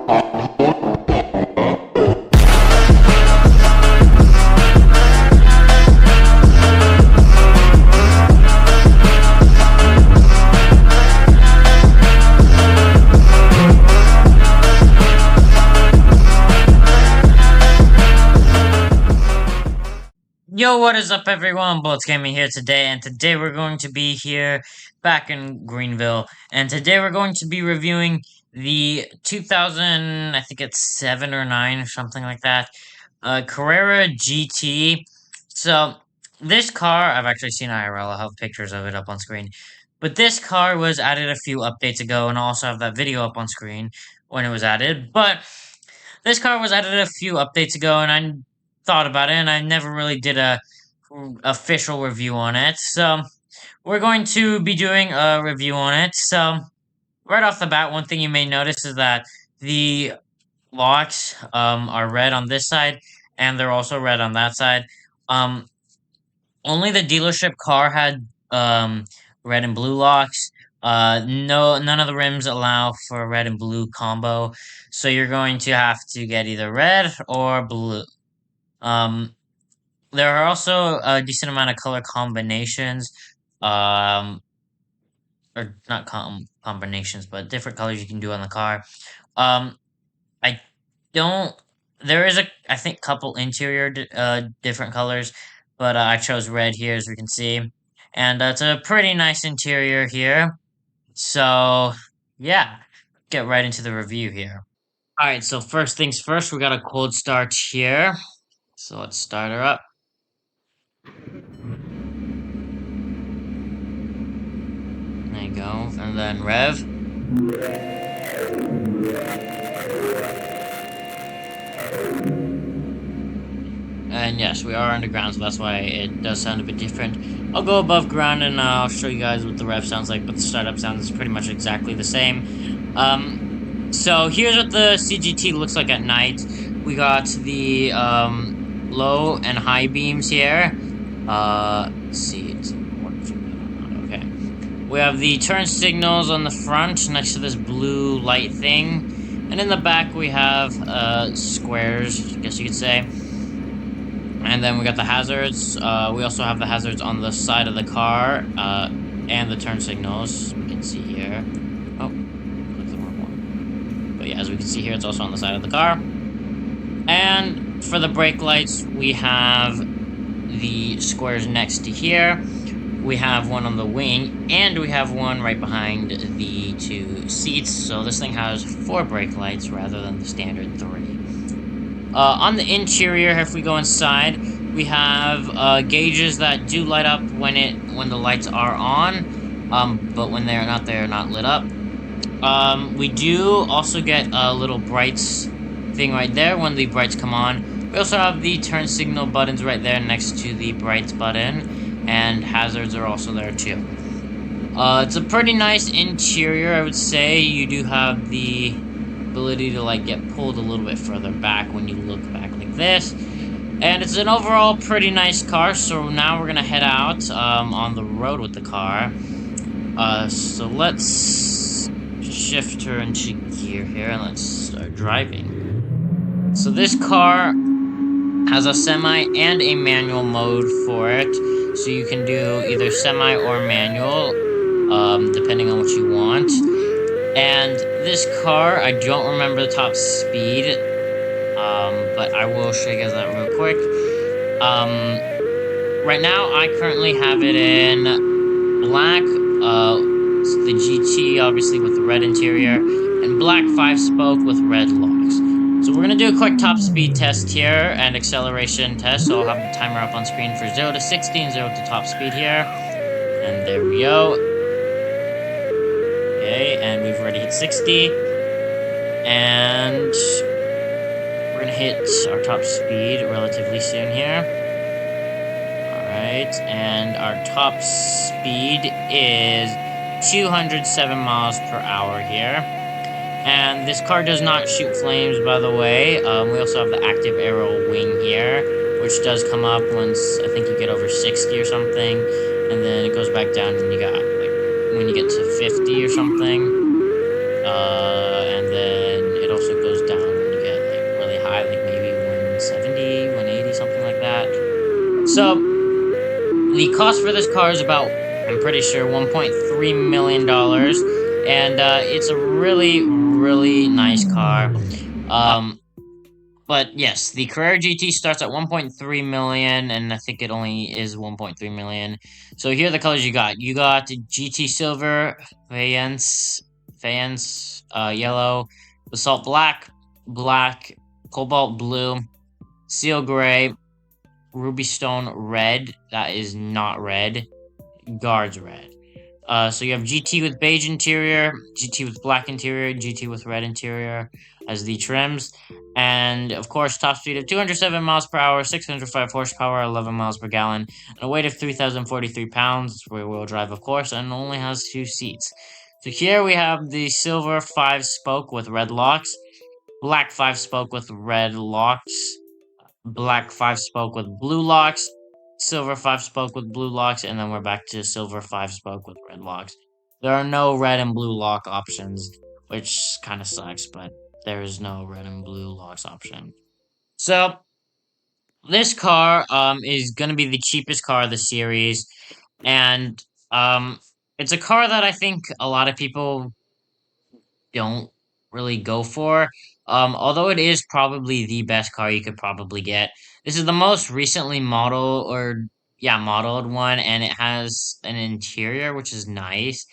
Yo, what is up everyone? Bullitt Gaming here today, and today we're going to be here back in Greenville, and today we're going to be reviewing the 2000, I think it's 7 or 9 or something like that, Carrera GT. So, this car, I've actually seen IRL, I'll have pictures of it up on screen, but this car was added a few updates ago, and I'll also have that video up on screen when it was added, but this car was added a few updates ago, and I thought about it, and I never really did a official review on it. So we're going to be doing a review on it. So right off the bat, one thing you may notice is that the locks are red on this side, and they're also red on that side. Only the dealership car had red and blue locks. None of the rims allow for a red and blue combo, so you're going to have to get either red or blue. There are also a decent amount of color combinations, or not combinations, but different colors you can do on the car. I don't. There is I think, couple interior different colors, but I chose red here, as we can see, and it's a pretty nice interior here. So yeah, get right into the review here. All right, so first things first, we got a cold start here. So let's start her up. There you go, and then rev. And yes, we are underground, so that's why it does sound a bit different. I'll go above ground and I'll show you guys what the rev sounds like, but the startup sound is pretty much exactly the same. So here's what the CGT looks like at night. We got the low and high beams here. Let's see, okay. We have the turn signals on the front next to this blue light thing. And in the back we have squares, I guess you could say. And then we got the hazards. We also have the hazards on the side of the car, and the turn signals. We can see here. Oh, clicked the wrong one. But yeah, as we can see here, it's also on the side of the car. And for the brake lights, we have the squares next to here. We have one on the wing, and we have one right behind the two seats. So this thing has 4 brake lights rather than the standard 3. On the interior, if we go inside, we have gauges that do light up when the lights are on, but when they're not lit up. We do also get a little brights thing right there when the brights come on. We also have the turn signal buttons right there next to the brights button, and hazards are also there too. It's a pretty nice interior, I would say. You do have the ability to get pulled a little bit further back when you look back like this, and it's an overall pretty nice car. So now we're gonna head out on the road with the car. So let's shift her into gear here and let's start driving. So this car has a semi and a manual mode for it, so you can do either semi or manual, depending on what you want. And this car, I don't remember the top speed, but I will show you guys that real quick. Right now, I currently have it in black, the GT, obviously, with the red interior, and black 5-spoke with red locks. So we're going to do a quick top speed test here, and acceleration test, so I'll have the timer up on screen for 0 to 60 and 0 to top speed here. And there we go. Okay, and we've already hit 60, and we're gonna hit our top speed relatively soon here. Alright, and our top speed is 207 miles per hour here. And this car does not shoot flames, by the way. We also have the active aero wing here, which does come up once, I think, you get over 60 or something, and then it goes back down and you got when you get to 50 or something, and then it also goes So, the cost for this car is about, I'm pretty sure, $1.3 million. And it's a really, really nice car. But yes, the Carrera GT starts at 1.3 million, and I think it only is 1.3 million. So here are the colors you got. You got GT Silver, Faience, Yellow, Basalt Black, Black, Cobalt Blue, Seal Gray, Ruby Stone Red. That is not red. Guards Red. So you have GT with beige interior, GT with black interior, GT with red interior as the trims. And of course, top speed of 207 miles per hour, 605 horsepower, 11 miles per gallon, and a weight of 3,043 pounds. Rear wheel drive, of course, and only has 2 seats. So here we have the silver 5-spoke with red locks, black 5-spoke with red locks, black 5-spoke with blue locks, silver 5-spoke with blue locks, and then we're back to silver 5-spoke with red locks. There are no red and blue lock options, which kind of sucks, but there is no red and blue locks option. So, this car is going to be the cheapest car of the series, and it's a car that I think a lot of people don't really go for. Although it is probably the best car you could probably get. This is the most recently modeled one, and it has an interior which is nice.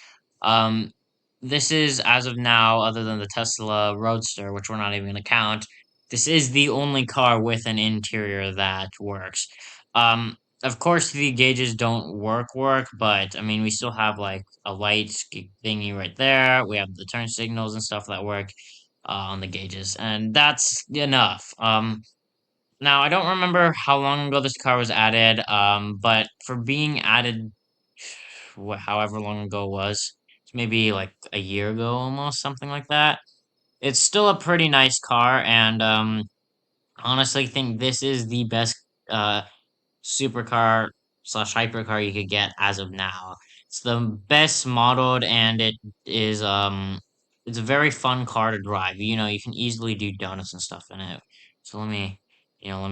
Um, this is, as of now, other than the Tesla Roadster, which we're not even gonna count, this is the only car with an interior that works. Of course, the gauges don't work, but I mean, we still have like a light thingy right there. We have the turn signals and stuff that work on the gauges, and that's enough. Now I don't remember how long ago this car was added, but for being added, however long ago it was, it's maybe like a year ago, almost something like that. It's still a pretty nice car, and honestly, think this is the best uh supercar slash hypercar you could get as of now. It's the best modeled, and it's a very fun car to drive. You know, you can easily do donuts and stuff in it. So let me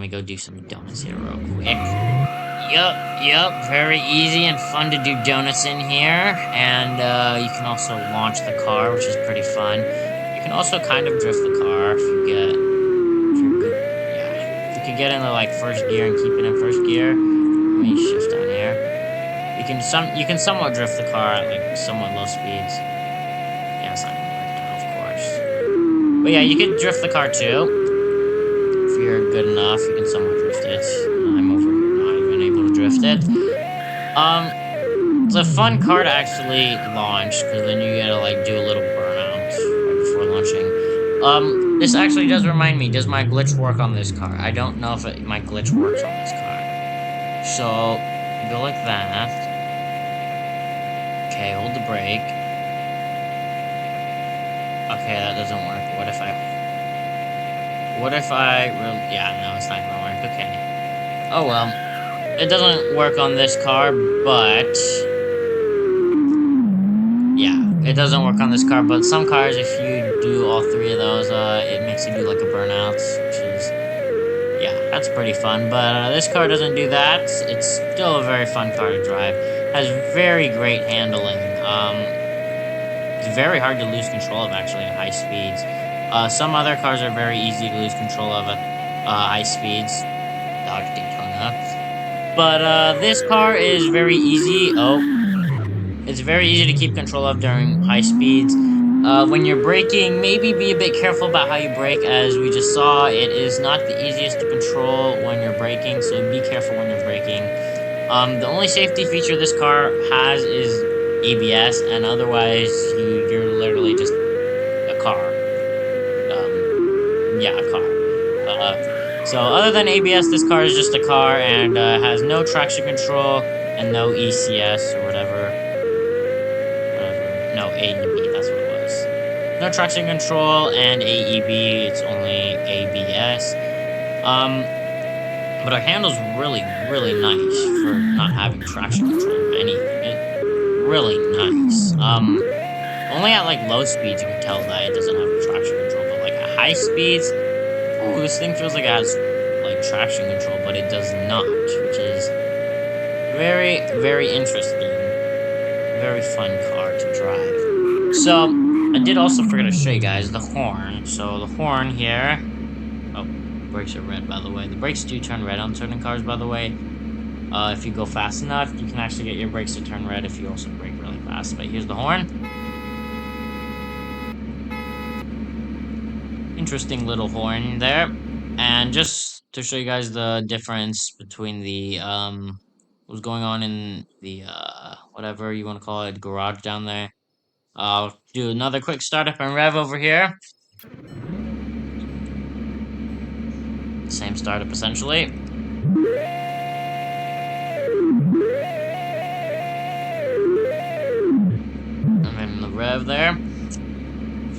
go do some donuts here real quick. Yep, very easy and fun to do donuts in here, and you can also launch the car, which is pretty fun. You can also kind of drift the car if you're good. Yeah, if you can get into like first gear and keep it in first gear. Let me shift down here. You can somewhat drift the car at like somewhat low speeds. Yeah, it's not gonna work now, of course. But yeah, you can drift the car too. If you're good enough, you can somewhat drift it. I'm over here not even able to drift it. It's a fun car to actually launch, because then you gotta like do a little burnout right before launching. This actually does remind me, does my glitch work on this car? I don't know if my glitch works on this car. So, go like that. Okay, hold the brake. Okay, that doesn't work. Yeah, no, it's not gonna work. Okay. Oh well. It doesn't work on this car, but yeah, it doesn't work on this car, but some cars, if you do all 3 of those, it makes you do like a burnout, which is, yeah, that's pretty fun. But this car doesn't do that. It's still a very fun car to drive. Has very great handling. It's very hard to lose control of, actually, at high speeds. Some other cars are very easy to lose control of at high speeds. Dodge Daytona. But this car is very easy. It's very easy to keep control of during high speeds. When you're braking, maybe be a bit careful about how you brake. As we just saw, it is not the easiest to control when you're braking, so be careful when you're braking. The only safety feature this car has is ABS, and otherwise, you're literally just a car. Yeah, a car. So other than ABS, this car is just a car, and has no traction control and no ECS or whatever. No, AEB, that's what it was. No traction control and AEB, it's only ABS. But our handle's really, really nice for not having traction control or anything. Really nice. Only at like low speeds you can tell that it doesn't have traction control, but like at high speeds, ooh, this thing feels like it has like traction control, but it does not, which is Very, very interesting. Very fun car to drive. So, I did also forget to show you guys the horn. So, the horn here... Oh, brakes are red, by the way. The brakes do turn red on certain cars, by the way. If you go fast enough, you can actually get your brakes to turn red if you also brake really fast. But here's the horn. Interesting little horn there. And just to show you guys the difference between the, what's going on in the, whatever you want to call it, garage down there. I'll do another quick startup and rev over here. Same startup, essentially. And then the rev there.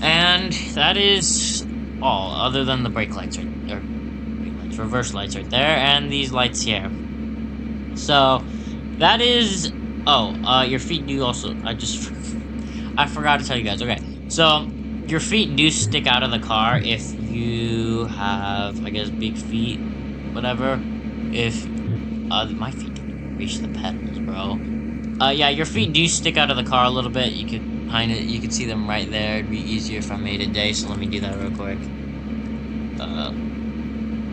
And that is all, other than the brake lights, reverse lights right there, and these lights here. So, that is... Oh, your feet do also... I forgot to tell you guys. Okay, so your feet do stick out of the car if you have, I guess, big feet, whatever. If my feet didn't reach the pedals, bro. Yeah, your feet do stick out of the car a little bit. You could see them right there. It'd be easier if I made a day. So let me do that real quick.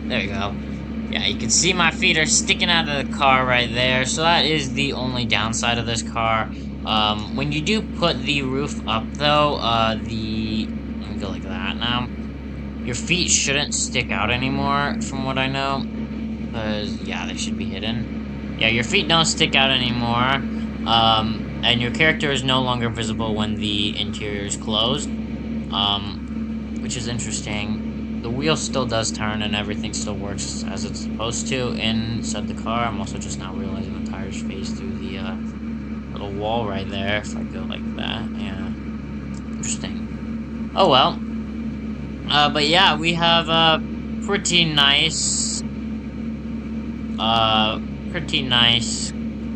There you go. Yeah, you can see my feet are sticking out of the car right there. So that is the only downside of this car. When you do put the roof up, though, let me go like that now. Your feet shouldn't stick out anymore, from what I know. Because, yeah, they should be hidden. Yeah, your feet don't stick out anymore. And your character is no longer visible when the interior is closed. Which is interesting. The wheel still does turn and everything still works as it's supposed to inside the car. I'm also just now realizing the tires phase through the, little wall right there, if I go like that. Yeah. Interesting. Oh well. But yeah, we have a pretty nice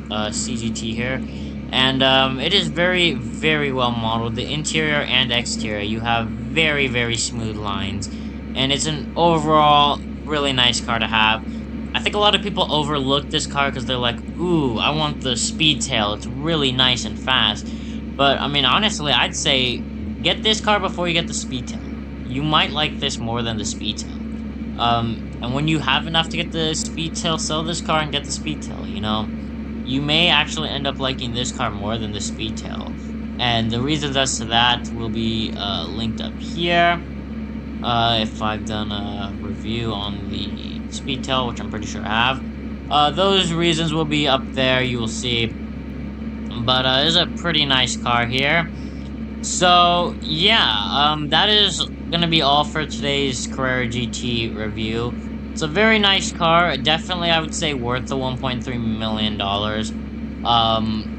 CGT here. And it is very, very well modeled. The interior and exterior, you have very, very smooth lines. And it's an overall really nice car to have. I think a lot of people overlook this car because they're like, ooh, I want the speed tail. It's really nice and fast. But, I mean, honestly, I'd say get this car before you get the speed tail. You might like this more than the speed tail. And when you have enough to get the speed tail, sell this car and get the speed tail, you know? You may actually end up liking this car more than the speed tail. And the reasons as to that will be linked up here. If I've done a review on the Speedtail, which I'm pretty sure I have. Those reasons will be up there, you will see. But, it's a pretty nice car here. So, yeah, that is gonna be all for today's Carrera GT review. It's a very nice car, definitely, I would say, worth the $1.3 million.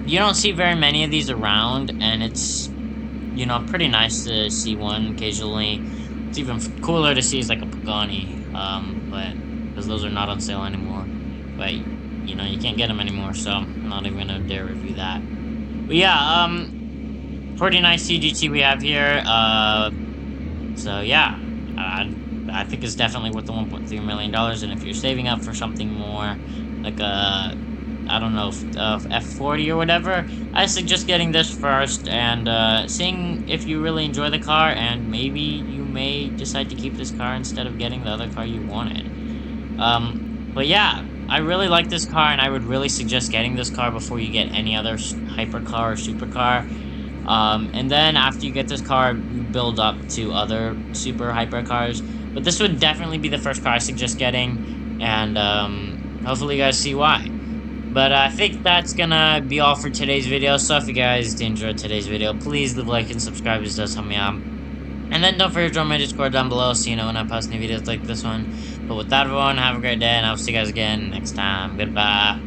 You don't see very many of these around, and it's, you know, pretty nice to see one occasionally. It's even cooler to see is like a Pagani, but because those are not on sale anymore. But you know, you can't get them anymore, so I'm not even gonna dare review that. But yeah, pretty nice CGT we have here. So yeah, I think it's definitely worth the $1.3 million. And if you're saving up for something more, like a, I don't know, F40 or whatever, I suggest getting this first and seeing if you really enjoy the car, and maybe you may decide to keep this car instead of getting the other car you wanted. But yeah, I really like this car, and I would really suggest getting this car before you get any other hypercar or supercar. And then after you get this car, you build up to other super hypercars. But this would definitely be the first car I suggest getting, and hopefully you guys see why. But I think that's gonna be all for today's video. So if you guys enjoyed today's video, please leave a like and subscribe. It does help me out. And then don't forget to join my Discord down below so you know when I post new videos like this one. But with that, everyone, have a great day, and I'll see you guys again next time. Goodbye.